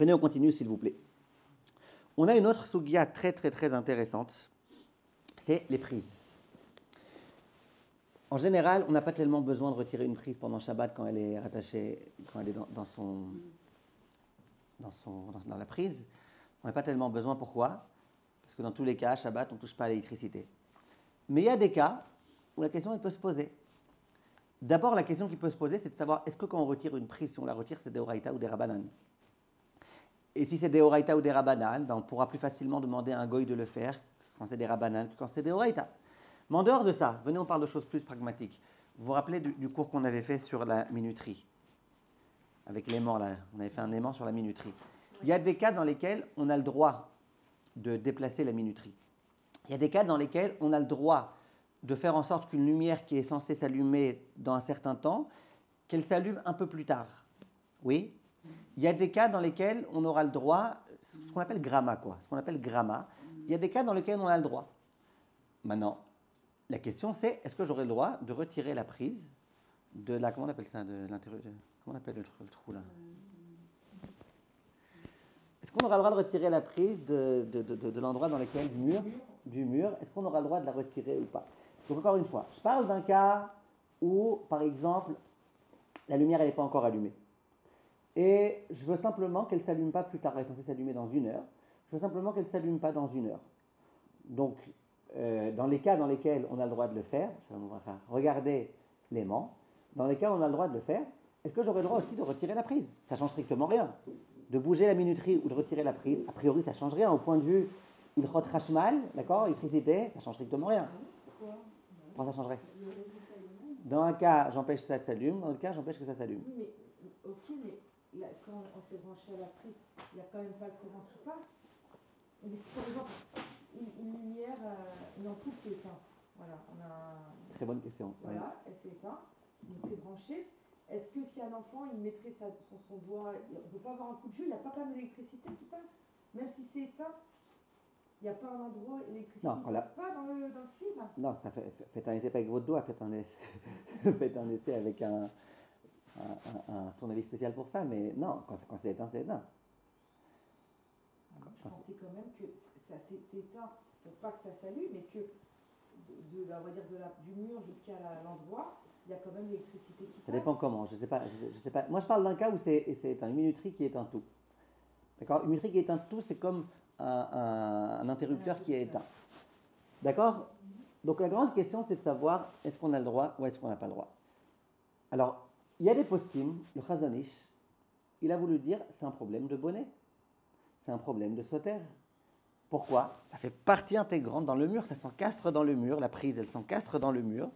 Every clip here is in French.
Venez, on continue, s'il vous plaît. On a une autre sugia très, très, très intéressante. C'est les prises. En général, on n'a pas tellement besoin de retirer une prise pendant Shabbat quand elle est rattachée, quand elle est dans la prise. On n'a pas tellement besoin. Pourquoi? Parce que dans tous les cas, Shabbat, on ne touche pas à l'électricité. Mais il y a des cas où la question elle peut se poser. D'abord, la question qui peut se poser, c'est de savoir est-ce que quand on retire une prise, si on la retire, c'est des oraïta ou des rabanan. Et si c'est des oraïta ou des rabanan, ben on pourra plus facilement demander à un goy de le faire quand c'est des rabanan que quand c'est des oraïta. Mais en dehors de ça, venez, on parle de choses plus pragmatiques. Vous vous rappelez du cours qu'on avait fait sur la minuterie? Avec l'aimant, là. On avait fait un aimant sur la minuterie. Il y a des cas dans lesquels on a le droit de déplacer la minuterie. Il y a des cas dans lesquels on a le droit de faire en sorte qu'une lumière qui est censée s'allumer dans un certain temps, qu'elle s'allume un peu plus tard. Oui? Il y a des cas dans lesquels on aura le droit, ce qu'on appelle gramma, quoi. Ce qu'on appelle gramma. Il y a des cas dans lesquels on a le droit. Maintenant, la question c'est, est-ce que j'aurai le droit de retirer la prise de la, comment on appelle ça, de l'intérieur, comment on appelle le trou là? Est-ce qu'on aura le droit de retirer la prise de l'endroit dans lequel, du mur, est-ce qu'on aura le droit de la retirer ou pas? Donc encore une fois, je parle d'un cas où, par exemple, la lumière elle n'est pas encore allumée. Et je veux simplement qu'elle ne s'allume pas plus tard, elle est censée s'allumer dans 1 heure. Je veux simplement qu'elle ne s'allume pas dans 1 heure. Donc, dans les cas dans lesquels on a le droit de le faire, regardez l'aimant, dans les cas où on a le droit de le faire, est-ce que j'aurai le droit aussi de retirer la prise? Ça ne change strictement rien. De bouger la minuterie ou de retirer la prise, a priori ça ne change rien. Au point de vue ilchot hashmal, d'accord, électricité, ça ne change strictement rien. Pourquoi ça changerait? Dans un cas, j'empêche que ça s'allume, dans l'autre cas, j'empêche que ça s'allume. Oui, mais ok, mais là, quand on s'est branché à la prise, il n'y a quand même pas le courant qui passe. Par exemple, une lumière, une ampoule qui est éteinte. Voilà, on a. Très bonne question. Voilà, Oui. elle s'est éteinte, donc c'est branché. Est-ce que si un enfant il mettrait son doigt, on ne peut pas avoir un coup de jeu, il n'y a pas quand même d'électricité qui passe, même si c'est éteint? Il n'y a pas un endroit où l'électricité ne passe pas dans le fil? Non, ça faites un essai pas avec votre doigt, faites un essai, faites un essai avec un tournevis spécial pour ça, mais non, quand c'est éteint, c'est éteint. Je pensais quand même que c'est éteint pour pas que ça s'allume, mais que on va dire du mur jusqu'à l'endroit, il y a quand même l'électricité qui passe. Ça dépend comment, je sais pas. Moi, je parle d'un cas où c'est éteint, une minuterie qui éteint tout. D'accord? Une minuterie qui éteint tout, c'est comme un interrupteur qui est éteint. D'accord? Donc la grande question, c'est de savoir est-ce qu'on a le droit ou est-ce qu'on n'a pas le droit. Alors, il y a des poskim, le Chazon Ish, il a voulu dire c'est un problème de bonnet, c'est un problème de sauter. Pourquoi? Ça fait partie intégrante dans le mur, ça s'encastre dans le mur, la prise elle s'encastre dans le mur,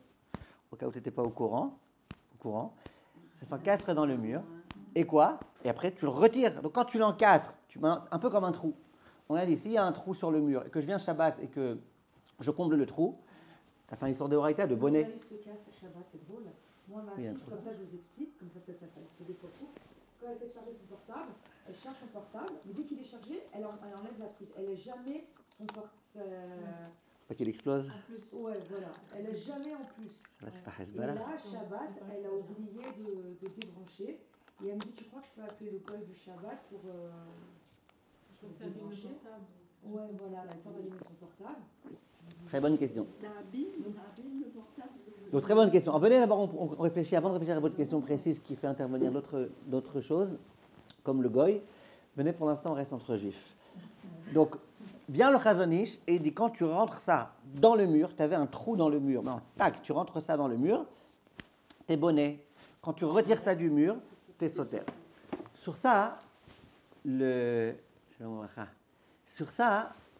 au cas où tu n'étais pas au courant, ça s'encastre dans le mur, et quoi? Et après tu le retires. Donc quand tu l'encastres, tu mets un peu comme un trou. On a dit, s'il y a un trou sur le mur, et que je viens Shabbat et que je comble le trou, tu as fait une histoire de horaïta, de bonnet. Se casse Shabbat, c'est drôle. Moi, ma fille, comme ça, je vous explique, comme ça peut-être ça fait des photos. Quand elle fait charger son portable, elle charge son portable, mais dès qu'il est chargé, elle enlève la prise. Elle n'a jamais son portable. Pas qu'il explose. En plus. Ouais, voilà. Elle n'a jamais en plus. Ça va, c'est pas Et là, Shabbat, elle a oublié de débrancher. Et elle me dit, tu crois que je peux appeler le goy du Shabbat pour débrancher? Ouais, voilà, elle a peur d'allumer son portable. Très bonne question. Ça abîme le portable. Donc, très bonne question. Venez d'abord, on réfléchit, avant de réfléchir à votre question précise qui fait intervenir d'autres choses, comme le goy. Venez, pour l'instant, on reste entre juifs. Donc, vient le Chazon Ish et il dit quand tu rentres ça dans le mur, tu avais un trou dans le mur, non, tac, tu rentres ça dans le mur, t'es bonnet. Quand tu retires ça du mur, t'es sauter. Sur ça, le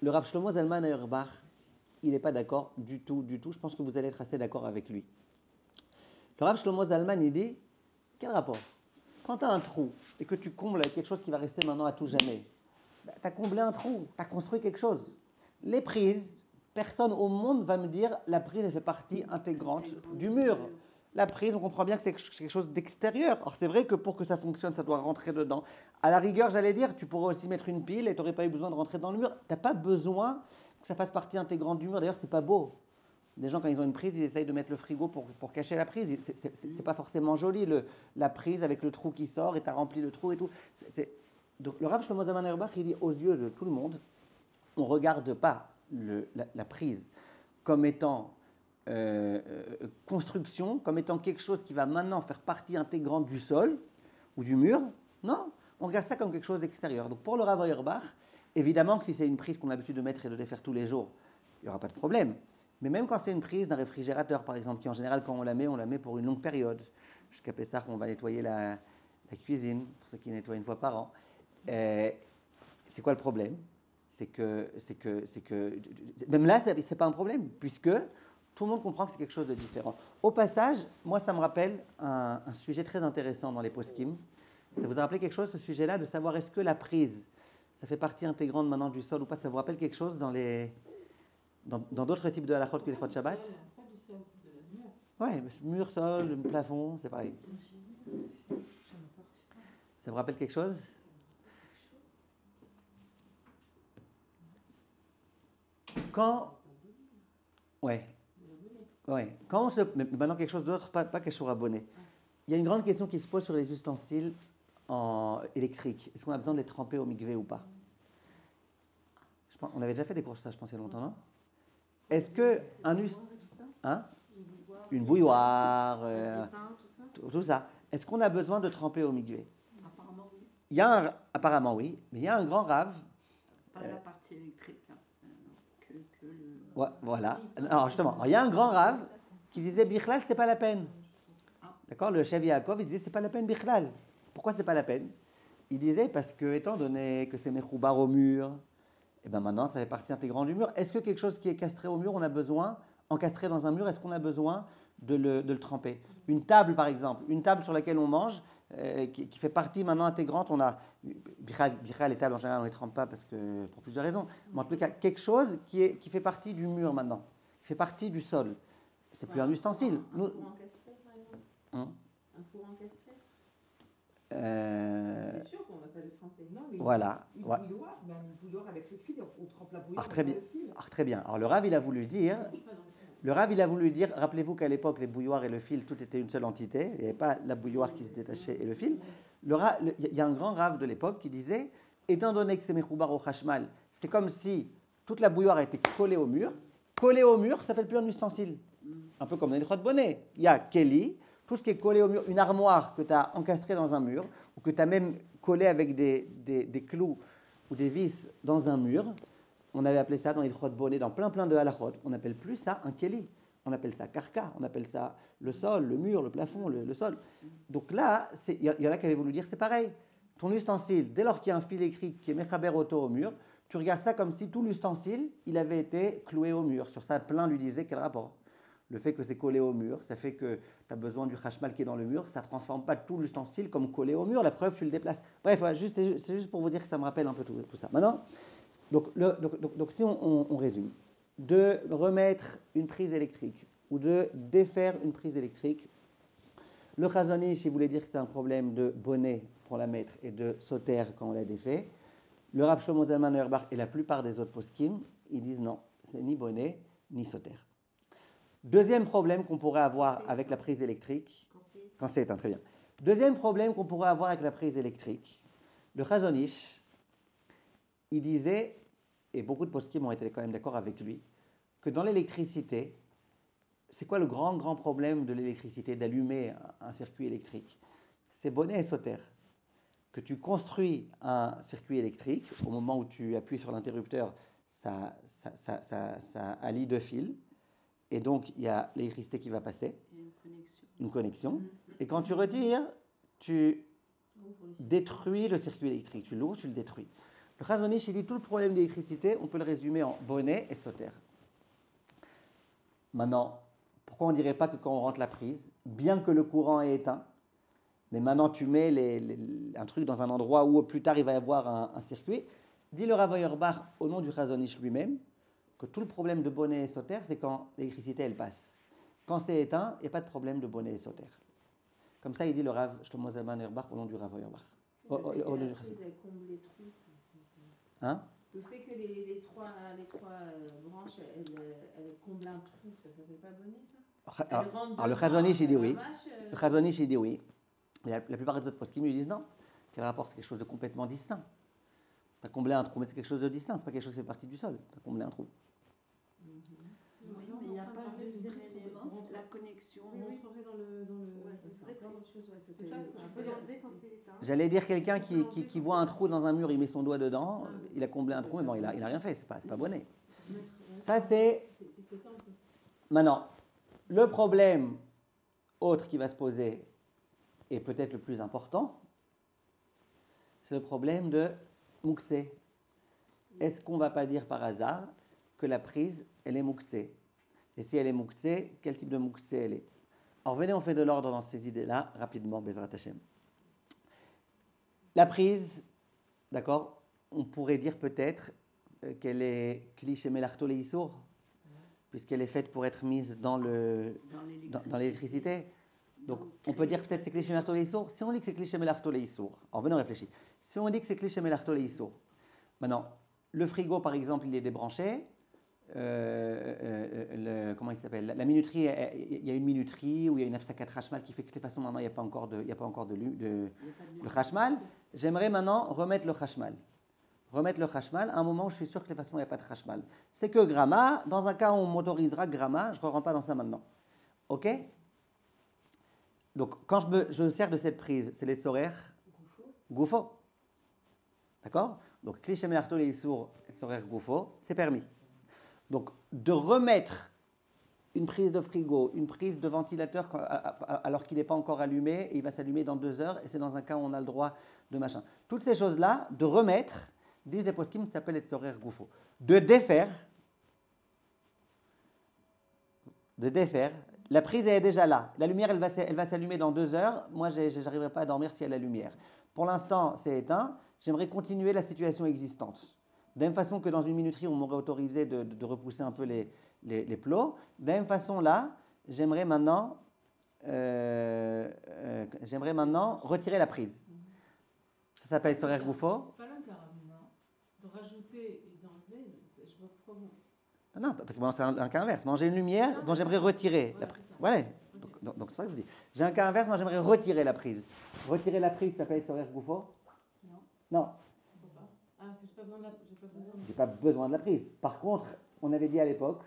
Rav Shlomo Zalman Auerbach, il n'est pas d'accord du tout. Je pense que vous allez être assez d'accord avec lui. Le Rav Shlomo Zalman, il dit, quel rapport? Quand tu as un trou et que tu combles avec quelque chose qui va rester maintenant à tout jamais, tu as comblé un trou, tu as construit quelque chose. Les prises, personne au monde va me dire la prise elle fait partie intégrante du mur. La prise, on comprend bien que c'est quelque chose d'extérieur. Alors c'est vrai que pour que ça fonctionne, ça doit rentrer dedans. À la rigueur, j'allais dire, tu pourrais aussi mettre une pile et tu n'aurais pas eu besoin de rentrer dans le mur. Tu n'as pas besoin que ça fasse partie intégrante du mur. D'ailleurs, c'est pas beau. Les gens, quand ils ont une prise, ils essayent de mettre le frigo pour cacher la prise. C'est pas forcément joli, la prise avec le trou qui sort et tu as rempli le trou et tout. Donc le Rav Shlomo Zalman Auerbach, il dit aux yeux de tout le monde, on ne regarde pas la prise comme étant construction, comme étant quelque chose qui va maintenant faire partie intégrante du sol ou du mur. Non, on regarde ça comme quelque chose d'extérieur. Donc pour le Rav Auerbach, évidemment que si c'est une prise qu'on a l'habitude de mettre et de défaire tous les jours, il n'y aura pas de problème. Mais même quand c'est une prise d'un réfrigérateur, par exemple, qui en général, quand on la met pour une longue période. Jusqu'à Pessah, on va nettoyer la cuisine, pour ceux qui nettoient une fois par an. C'est quoi le problème? C'est que même là, ce n'est pas un problème, puisque tout le monde comprend que c'est quelque chose de différent. Au passage, moi, ça me rappelle un sujet très intéressant dans les poskim. Ça vous a rappelé quelque chose, ce sujet-là, de savoir est-ce que la prise, ça fait partie intégrante maintenant du sol ou pas? Ça vous rappelle quelque chose dans d'autres types de halachot que les halachot Shabbat? Pas du sol, de mur. Ouais, mur, sol, plafond, c'est pareil. Ça vous rappelle quelque chose? Ouais. Quand on se... Mais maintenant quelque chose d'autre, pas quelque chose à bonnet. Il y a une grande question qui se pose sur les ustensiles électriques. Est-ce qu'on a besoin de les tremper au mikvé ou pas? On avait déjà fait des cours sur ça, je pense, il y a longtemps, non? Est-ce que une bouilloire, tout ça. Est-ce qu'on a besoin de tremper au mikvé? Apparemment oui. Apparemment oui, mais il y a un grand rave. Pas la partie électrique, hein. Que le... Ouais, voilà. Alors justement, il y a un grand rave qui disait Bichlal, c'est pas la peine. D'accord? Le chef Yaakov, il disait c'est pas la peine Bichlal. Pourquoi c'est pas la peine? Il disait parce que, étant donné que c'est mechoubar au mur, et ben maintenant ça fait partie intégrante du mur. Est-ce que quelque chose qui est castré au mur, on a besoin, encastré dans un mur, est-ce qu'on a besoin de le tremper? Une table par exemple, une table sur laquelle on mange, qui fait partie maintenant intégrante, on a Bichlal, les tables en général on ne les trempe pas parce que, pour plusieurs raisons, mais en tout cas quelque chose qui fait partie du mur maintenant, qui fait partie du sol. C'est plus un ustensile. Un four encastré par exemple. Un four encastré. C'est sûr qu'on ne va pas le tremper. Non, mais voilà. Une bouilloire avec le fil, on trempe la bouilloire très bien. le fil. Très bien. Alors le Rav, il a voulu dire, rappelez-vous qu'à l'époque, les bouilloires et le fil, tout était une seule entité. Il n'y avait pas la bouilloire qui se détachait et le fil. Il y a un grand Rav de l'époque qui disait, étant donné que c'est mechoubar au chashmal, c'est comme si toute la bouilloire était collée au mur. Collée au mur, ça ne s'appelle plus un ustensile. Un peu comme dans les chrottes bonnet. Il y a Kelly, tout ce qui est collé au mur, une armoire que tu as encastrée dans un mur, ou que tu as même collé avec des clous ou des vis dans un mur. On avait appelé ça dans les chrottes bonnet, dans plein de halachot. On n'appelle plus ça un Kelly. On appelle ça karka, on appelle ça le sol, le mur, le plafond, le sol. Donc là, il y en a qui avaient voulu dire c'est pareil. Ton ustensile, dès lors qu'il y a un fil électrique qui est mechaber auto au mur, tu regardes ça comme si tout l'ustensile, il avait été cloué au mur. Sur ça, plein lui disaient quel rapport. Le fait que c'est collé au mur, ça fait que tu as besoin du chashmal qui est dans le mur, ça ne transforme pas tout l'ustensile comme collé au mur. La preuve, tu le déplaces. Bref, voilà, c'est juste pour vous dire que ça me rappelle un peu tout ça. Maintenant, donc si on résume, de remettre une prise électrique ou de défaire une prise électrique, le Chazon Ish, il voulait dire que c'est un problème de bonnet pour la mettre et de sauter quand on l'a défait. Le Rav Shlomo Zalman Auerbach et la plupart des autres poskim, ils disent non, c'est ni bonnet ni sauter. Deuxième problème qu'on pourrait avoir avec la prise électrique, quand c'est éteint, très bien. Deuxième problème qu'on pourrait avoir avec la prise électrique, le Chazon Ish, il disait, et beaucoup de poskim ont été quand même d'accord avec lui, que dans l'électricité, c'est quoi le grand problème de l'électricité, d'allumer un circuit électrique? C'est bonnet et sauter. Que tu construis un circuit électrique, au moment où tu appuies sur l'interrupteur, ça allie deux fils, et donc il y a l'électricité qui va passer, une connexion. Et quand tu retires, tu détruis le circuit électrique, tu l'ouvres, tu le détruis. Le Chazon Ish, il dit tout le problème d'électricité, on peut le résumer en bonnet et sauter. Maintenant, pourquoi on ne dirait pas que quand on rentre la prise, bien que le courant est éteint, mais maintenant tu mets un truc dans un endroit où plus tard il va y avoir un circuit, dit le Rav Auerbach au nom du Chazon Ish lui-même, que tout le problème de bonnet et sauter, c'est quand l'électricité elle passe. Quand c'est éteint, il n'y a pas de problème de bonnet et sauter. Comme ça, il dit le Rav Shlomo Zalman Auerbach au nom du Rav Auerbach. Hein? Le fait que les trois branches, elles comblent un trou, ça ne s'appelle pas bonnet, ça? Alors le Chazon Ish, il dit oui. Le Chazon Ish, il dit oui. Mais la plupart des autres poskim lui disent non. Quel rapport? C'est quelque chose de complètement distinct. Tu as comblé un trou, mais c'est quelque chose de distinct, c'est pas quelque chose qui fait partie du sol. Tu as comblé un trou. Oui, mais il n'y a pas de deuxième élément, la connexion. On rentrerait dans le. C'est encore autre chose, c'est ça ce que je peux regarder quand c'est éteint. J'allais dire quelqu'un qui voit un trou dans un mur, il met son doigt dedans, il a comblé un trou, mais bon, il a rien fait, c'est pas bonnet. Ça, c'est... Maintenant, le problème autre qui va se poser, et peut-être le plus important, c'est le problème de mouxé. Est-ce qu'on ne va pas dire par hasard que la prise, elle est mouxé? Et si elle est mouxé, quel type de mouxé elle est? Alors venez, on fait de l'ordre dans ces idées-là, rapidement, Bezrat Hashem. La prise, d'accord, on pourrait dire peut-être qu'elle est cliché melarto leissour, puisqu'elle est faite pour être mise dans l'électricité. Donc on peut dire peut-être c'est cliché melarto leissour. Si on dit que c'est cliché melarto leissour, alors venez, on réfléchit. Si on dit que c'est cliché melarto leissour, maintenant, le frigo par exemple, il est débranché. Comment il s'appelle? La minuterie, il y a une minuterie où il y a une afsakat hashmal qui fait que de toute façon maintenant il n'y a pas encore de hashmal. J'aimerais maintenant remettre le hashmal. Remettre le hashmal à un moment où je suis sûr que de toute façon il n'y a pas de hashmal. C'est que gramma, dans un cas où on m'autorisera gramma, je ne rentre pas dans ça maintenant. Ok? Donc quand je me sers de cette prise, c'est les tzorer goufo. D'accord? Donc cliché melarto les issour tzorer goufo, c'est permis. Donc, de remettre une prise de frigo, une prise de ventilateur alors qu'il n'est pas encore allumé, et il va s'allumer dans 2 heures, et c'est dans un cas où on a le droit de machin. Toutes ces choses-là, de remettre, disent des poskim, ça s'appelle les tzorer goufo. De défaire, la prise elle est déjà là. La lumière, elle va s'allumer dans 2 heures. Moi, je n'arriverai pas à dormir s'il y a la lumière. Pour l'instant, c'est éteint. J'aimerais continuer la situation existante. De la même façon que dans une minuterie, on m'aurait autorisé de repousser un peu les plots. De la même façon, là, j'aimerais maintenant retirer la prise. Ça s'appelle tzorer goufo. C'est pas l'incarable, non? De rajouter et d'enlever, je vois pas pourquoi. Non, parce que bon, c'est un cas inverse. Moi, j'ai une lumière dont j'aimerais retirer la prise. Voilà. Donc c'est ça que je vous dis. J'ai un cas inverse, moi j'aimerais retirer la prise. Retirer la prise, ça s'appelle tzorer goufo? Non. Ah, j'ai pas besoin de la prise. J'ai pas besoin de la prise. Par contre, on avait dit à l'époque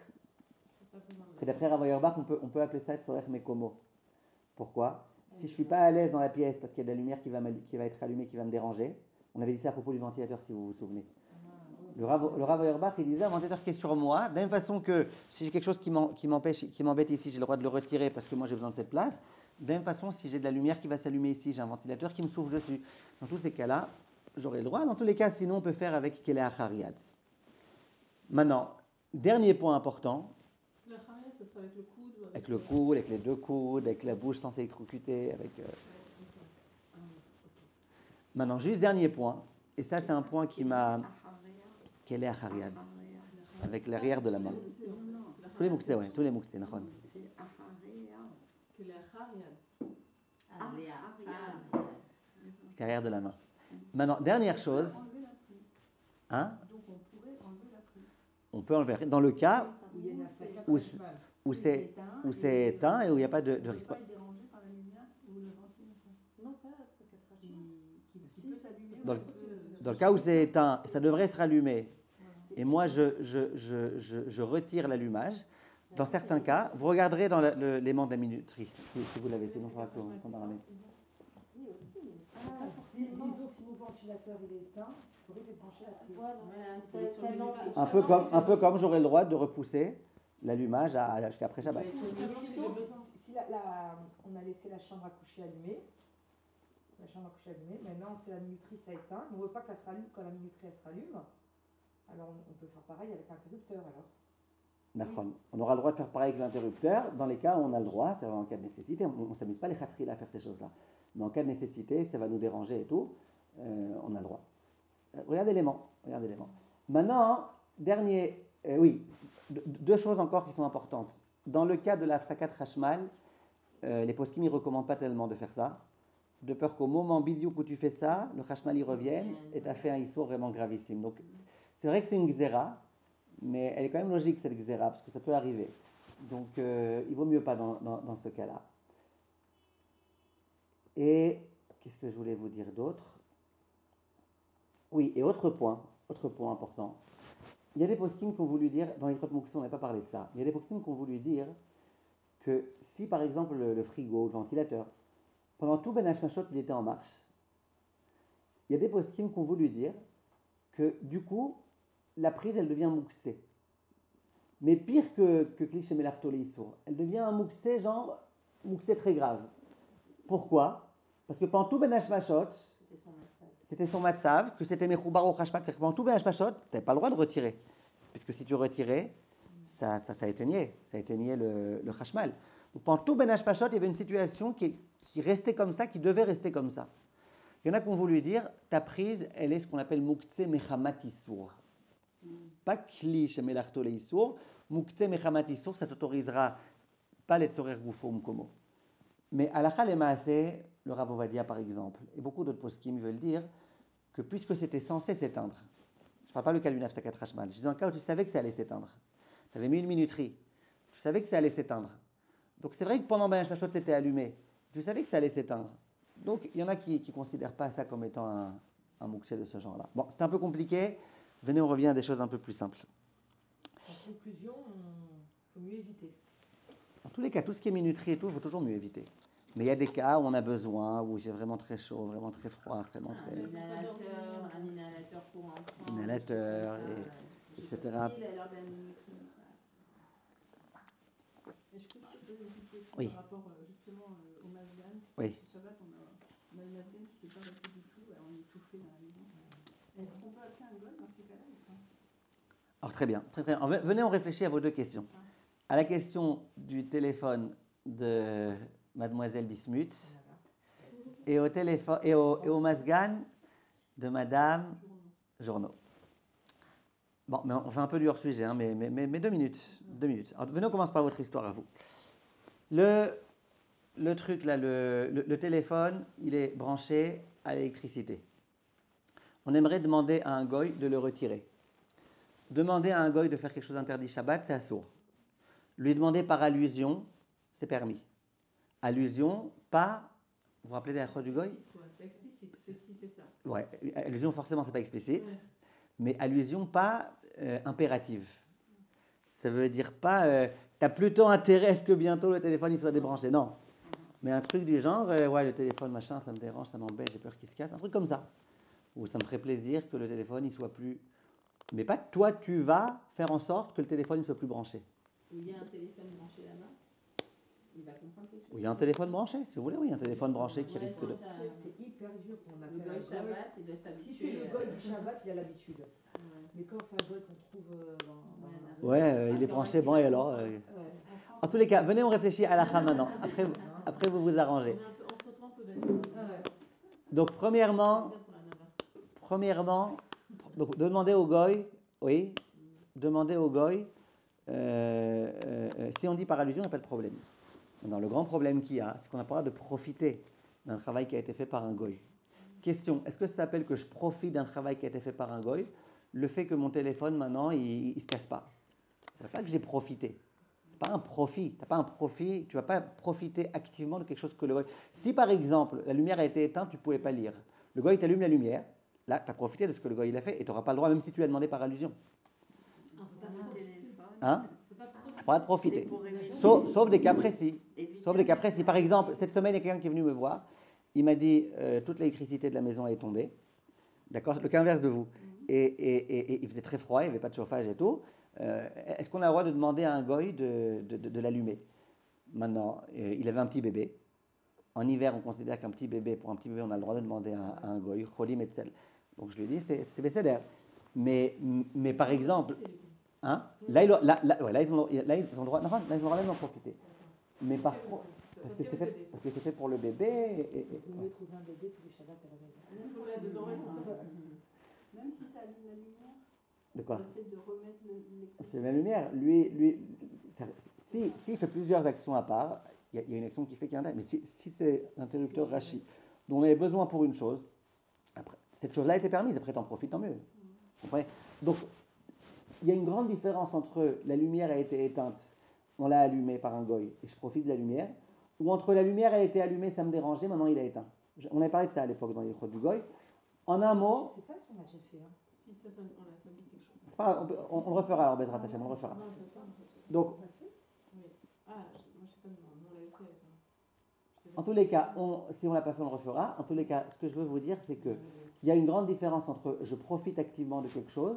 que d'après Rav Auerbach, on peut appeler ça tzorer mekomo. Pourquoi? Si je ne suis pas à l'aise dans la pièce parce qu'il y a de la lumière qui va être allumée, qui va me déranger, on avait dit ça à propos du ventilateur, si vous vous souvenez. Le Rav Auerbach, il disait un ventilateur qui est sur moi, de la même façon que si j'ai quelque chose qui m'embête ici, j'ai le droit de le retirer parce que moi j'ai besoin de cette place. De la même façon, si j'ai de la lumière qui va s'allumer ici, j'ai un ventilateur qui me souffle dessus. Dans tous ces cas-là, j'aurai le droit. Dans tous les cas, sinon, on peut faire avec Keleh Achariad. Maintenant, dernier point important. Le Achariad, ça sera avec le coude ou avec le coude, avec les 2 coudes, avec la bouche sans s'électrocuter. Maintenant, juste dernier point. Et ça, c'est un point qui m'a... Keleh Achariad. Avec l'arrière de la main. Tous les mouxés, oui. Tous les mouxés, d'accord. Keleh Achariad. L'arrière de la main. Maintenant, dernière chose. Hein? Donc on pourrait enlever la prise. On peut enlever. Dans le cas où c'est éteint et où il n'y a pas de risque. Pas être dérangé par la lumière ou le ventilateur. Non, pas qui peut s'allumer. Dans le cas où c'est éteint, ça devrait se rallumer. Et moi, je retire l'allumage. Dans certains cas, vous regarderez dans l'aimant de la minuterie, si vous l'avez, sinon il faudra qu'on en ramène. Disons, si mon ventilateur il est éteint, je pourrais débrancher la prise. Un peu comme j'aurais le droit de repousser l'allumage jusqu'à après Shabbat. Si on a laissé la chambre à coucher allumée, maintenant c'est la minuterie, ça éteint, mais on ne veut pas que ça se rallume quand la minuterie elle se rallume, alors on peut faire pareil avec l'interrupteur alors. On aura le droit de faire pareil avec l'interrupteur dans les cas où on a le droit, c'est en cas de nécessité. On ne s'amuse pas les khatri à faire ces choses-là. Mais en cas de nécessité, ça va nous déranger et tout, on a le droit. Regardez l'élément. Maintenant, dernier, 2 choses encore qui sont importantes. Dans le cas de la sakat hashmal, les poskim ne recommandent pas tellement de faire ça, de peur qu'au moment bidiouk où tu fais ça, le hashmal y revienne et tu as fait un issour vraiment gravissime. Donc, c'est vrai que c'est une gzera, mais elle est quand même logique cette gzera, parce que ça peut arriver. Donc, il vaut mieux pas dans ce cas-là. Et qu'est-ce que je voulais vous dire d'autre? Oui, et autre point important. Il y a des poskim qui ont voulu dire, dans les Chot Moukse, on n'a pas parlé de ça, il y a des poskim qui ont voulu dire que si par exemple le frigo, le ventilateur, pendant tout Ben Hashmashot, il était en marche, il y a des poskim qui ont voulu dire que du coup, la prise, elle devient Moukse. Mais pire que Kliché Melartolé Issour, elle devient un Moukse, genre Moukse très grave. Pourquoi? Parce que pendant tout Ben Hashmashot, c'était son matzav, que c'était Mechoubar au Hashmat, c'est que pendant tout Ben Hashmashot, tu n'avais pas le droit de retirer. Puisque si tu retirais, ça éteignait le Hashmal. Donc pendant tout Ben Hashmashot, il y avait une situation qui restait comme ça, qui devait rester comme ça. Il y en a qui ont voulu dire, ta prise, elle est ce qu'on appelle Moukse Mechamat Issour. Pas Kli Shemelarto le Issour. Moukse Mechamat Issour, ça t'autorisera pas les Tzorer Goufo Mkomo. Mais à la Khalemaase, le Rav Ovadia par exemple, et beaucoup d'autres poskim veulent dire que puisque c'était censé s'éteindre, je ne parle pas le cas du Nafsakat Hashmal, je dis dans le cas où tu savais que ça allait s'éteindre, tu avais mis une minuterie, tu savais que ça allait s'éteindre. Donc c'est vrai que pendant Ben Hashmashot c'était allumé, tu savais que ça allait s'éteindre. Donc il y en a qui ne considèrent pas ça comme étant un moukse de ce genre-là. Bon, c'est un peu compliqué, venez on revient à des choses un peu plus simples. En conclusion, il faut mieux éviter. Dans tous les cas, tout ce qui est minuterie et tout, il faut toujours mieux éviter. Mais il y a des cas où on a besoin, où il fait vraiment très chaud, vraiment très froid, vraiment très... Un inhalateur pour enfants. Inhalateur, etc. Et je crois que je peux poser une question Oui. par rapport justement au Masgan. Oui. Ce Shabbat, on a le Masgan qui ne s'est pas arrêté du tout, on est étouffé dans la maison. Est-ce qu'on peut appeler un gol dans ces cas-là ou pas? Alors très bien, très bien. Alors, venez, on réfléchit à vos deux questions. À la question du téléphone de Mademoiselle Bismuth et au téléphone et au Masgan de Madame Journeau. Bon, mais on fait un peu du hors-sujet, hein, mais 2 minutes. 2 minutes. Alors, venez, on commence par votre histoire à vous. Le truc là, le téléphone, il est branché à l'électricité. On aimerait demander à un goy de le retirer. Demander à un goy de faire quelque chose d'interdit Shabbat, c'est assourd. Lui demander par allusion, c'est permis. Allusion, pas. Vous vous rappelez des achos du goy? C'est pas explicite, fais ci, fais ça. Ouais, allusion, forcément, c'est pas explicite. Ouais. Mais allusion, pas impérative. Ça veut dire pas. T'as plutôt intérêt à ce que bientôt le téléphone il soit débranché. Non. Mais un truc du genre, ouais, le téléphone, machin, ça me dérange, ça m'embête, j'ai peur qu'il se casse. Un truc comme ça. Ou ça me ferait plaisir que le téléphone il soit plus. Mais pas toi, tu vas faire en sorte que le téléphone ne soit plus branché. Il y a un téléphone branché là-bas. Il va comprendre quelque chose. Ou il y a un téléphone branché, si vous voulez, oui, un téléphone branché qui risque de. C'est hyper dur qu'on Le appelle goy un goy. Shabbat, il doit s'habituer. Si c'est le goy du Shabbat, il a l'habitude. Mais quand c'est un goy qu'on trouve dans Ouais, il est branché, bon, et alors En tous les cas, venez, on réfléchit à la fin maintenant. Après, vous vous arrangez. On se retrouve un peu d'accord. Donc, premièrement, donc, demander au goy, oui, demander au goy, si on dit par allusion, il n'y a pas de problème. Maintenant, le grand problème qu'il y a, c'est qu'on n'a pas le droit de profiter d'un travail qui a été fait par un goy. Question, est-ce que ça s'appelle que je profite d'un travail qui a été fait par un goy? Le fait que mon téléphone, maintenant, il ne se casse pas. Ça ne veut pas que j'ai profité. C'est pas un profit. Tu n'as pas un profit, tu ne vas pas profiter activement de quelque chose que le goy... Si, par exemple, la lumière a été éteinte, tu ne pouvais pas lire. Le goy t'allume la lumière. Là, tu as profité de ce que le goy il a fait et tu n'auras pas le droit, même si tu lui as demandé par allusion. Hein? Pas profiter. Sauf des cas précis. Sauf des cas précis. Par exemple, cette semaine, il y a quelqu'un qui est venu me voir. Il m'a dit toute l'électricité de la maison est tombée. D'accord? Le cas inverse de vous. Et il faisait très froid, il n'y avait pas de chauffage et tout. Est-ce qu'on a le droit de demander à un goy de l'allumer? Maintenant, il avait un petit bébé. En hiver, on considère qu'un petit bébé, pour un petit bébé, on a le droit de demander à un goy, cholim et tsel. Donc je lui ai dit, c'est bécédaire. Mais par exemple, hein, là, ils ont le droit d'en profiter. Mais par contre, parce que c'est fait pour le bébé. Vous mieux trouver un bébé tous les Shabbats à la maison. Même si ça allume la lumière, De quoi? le fait de remettre l'électricité. C'est la lumière. S'il fait plusieurs actions à part, il y a une action qui fait qu'il y en a. Mais si c'est l'interrupteur Rachi, dont on avait besoin pour une chose, après, cette chose-là a été permise, après t'en profites, tant mieux. Vous comprenez? Donc, il y a une grande différence entre la lumière a été éteinte, on l'a allumée par un goy, et je profite de la lumière, ou entre la lumière a été allumée, ça me dérangeait, maintenant il a éteint. On avait parlé de ça à l'époque dans les Chot du goy. En un mot, Je sais pas si on a déjà fait. Hein. Si ça me dit quelque chose. c'est pas grave, on le refera alors, Bezrat Hashem, on le refera. Non, de toute façon, Donc, On l'a fait. oui. Ah, moi je sais pas, non, on l'avait fait avec un. Je sais pas en si tous les c'est- cas, si on ne l'a pas fait, on le refera. En tous les cas, ce que je veux vous dire, c'est qu'il y a une grande différence entre je profite activement de quelque chose.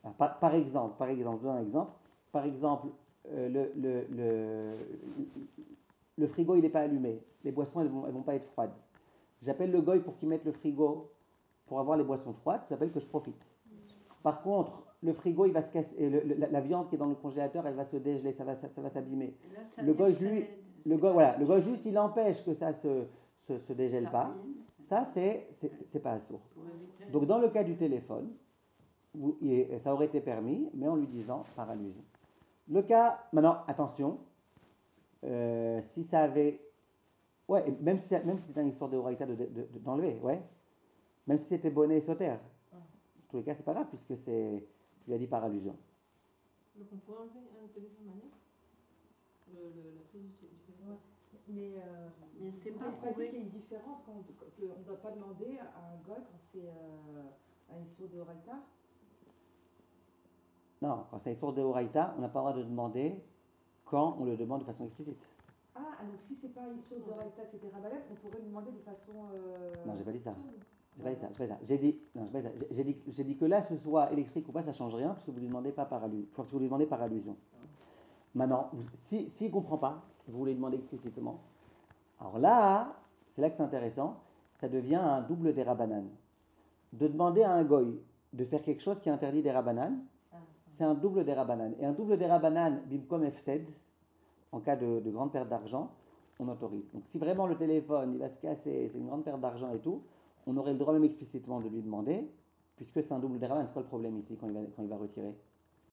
Alors, par exemple, je vous donne un exemple. Par exemple, le frigo, il n'est pas allumé. Les boissons, elles vont pas être froides. J'appelle le goy pour qu'il mette le frigo pour avoir les boissons froides. Ça s'appelle que je profite. Par contre, le frigo, il va se casser. La viande qui est dans le congélateur, elle va se dégeler, ça va s'abîmer. Là, ça Le vient, goy, ça lui, aide. Le C'est goy, pas voilà, le quelque goy chose juste, il empêche que ça se dégèle ça pas. ruine. Ça, c'est pas assourd. Pour éviter- Donc, dans le cas du téléphone, ça aurait été permis, mais en lui disant par allusion. Le cas, maintenant, attention, si ça avait. Ouais, et même si c'était une histoire de horaïta d'enlever, ouais. Même si c'était bonnet et sauter. En tous les cas, c'est pas grave, puisque tu l'as dit par allusion. Donc on pourrait enlever un téléphone annexe la prise du téléphone. Mais Mais c'est vous pas avez pas dit prouvé. qu'il y a une différence qu'on ne doit pas demander à un goy quand c'est un ISO de Horaïta. Non, quand c'est une histoire de horaïta, on n'a pas le droit de demander quand on le demande de façon explicite. Ah, donc si c'est pas un ISO de Horaïta, c'est des rabalètes, on pourrait demander de façon. Non, j'ai pas dit ça. J'ai pas dit ça. J'ai pas dit ça. J'ai dit, non, j'ai pas dit ça. J'ai dit que là, ce soit électrique ou pas, ça change rien, parce que vous lui demandez pas par allusion. Parce que vous lui demandez par allusion. Maintenant, s'il ne comprend pas, vous lui demandez explicitement. Alors là, c'est là que c'est intéressant, ça devient un double des rabanan. De demander à un goy de faire quelque chose qui est interdit des rabanan, c'est un double des rabanan. Et un double des rabanan, bimkom efsed, en cas de grande perte d'argent, on autorise. Donc si vraiment le téléphone il va se casser, c'est une grande perte d'argent et tout, on aurait le droit même explicitement de lui demander, puisque c'est un double des rabanan. C'est quoi le problème ici quand il va retirer?